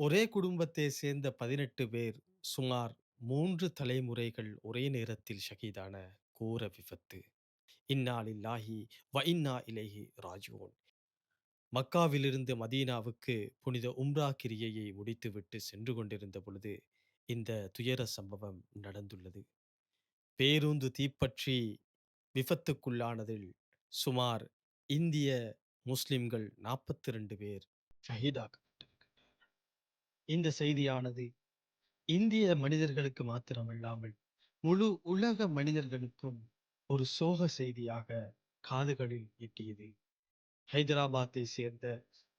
ஒரே குடும்பத்தை சேர்ந்த 18 பேர், சுமார் 3 தலைமுறைகள் ஒரே நேரத்தில் ஷஹீதான கோர விபத்து. இன்னா லில்லாஹி வ இன்னா இலைஹி ராஜிஊன். மக்காவிலிருந்து மதீனாவுக்கு புனித உம்ரா கிரியையை முடித்துவிட்டு சென்று கொண்டிருந்த பொழுது, இந்த துயர சம்பவம் நடந்துள்ளது. பேருந்து தீப்பற்றி விபத்துக்குள்ளானதில் சுமார் இந்திய முஸ்லிம்கள் 42 பேர் ஷஹீதாக்கப்பட்டிருக்கிறார்கள். இந்த செய்தியானது இந்திய மனிதர்களுக்கு மாத்திரமல்லாமல் முழு உலக மனிதர்களுக்கும் ஒரு சோக செய்தியாக காதுகளில் எட்டியது. ஹைதராபாத்தை சேர்ந்த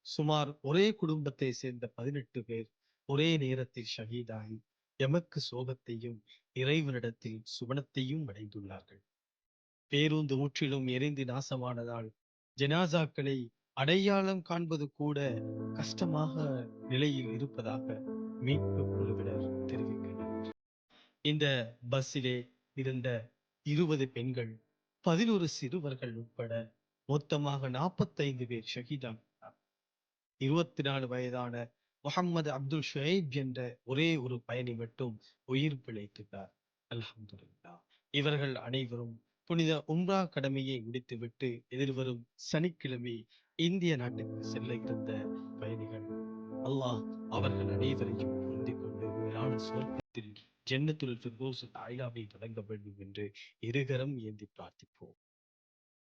சுமார் ஒரே குடும்பத்தை சேர்ந்த 18 பேர் ஒரே நேரத்தில் ஷஹீதாகி எமக்கு சோகத்தையும் இறைவனிடத்தில் சுவனத்தையும் அடைந்துள்ளார்கள். பேருந்து முற்றிலும் எரிந்து நாசமானதால் ஜனாசாக்களை அடையாளம் காண்பது கூட கஷ்டமாக நிலையில் இருப்பதாக மீட்பு குழுவினர் தெரிவிக்கின்றனர். இந்த பஸ்ஸிலே இருந்த 20 பெண்கள், 11 சிறுவர்கள் உட்பட மொத்தமாக 45 பேர் ஷஹீதானார். 24 வயதான முகம்மது அப்துல் ஷுஐப் என்ற ஒரே ஒரு பயணி மட்டும் உயிர் பிழைத்துள்ளார். அல்ஹம்துலில்லாஹ். இவர்கள் அனைவரும் புனித உம்ரா கடமையை முடித்துவிட்டு எதிர்வரும் சனிக்கிழமை இந்திய நாட்டுக்கு செல்ல இருந்த பயணிகள். அல்லாஹ் அவர்கள் அனைவரையும் பொருந்திக் கொண்டு மேலான சுவர்க்கத்தில் ஜன்னத்துல் ஃபிர்தௌஸ் ஆயிலாவை வழங்க வேண்டும் என்று இருகரம் ஏந்தி பிரார்த்திப்போம்.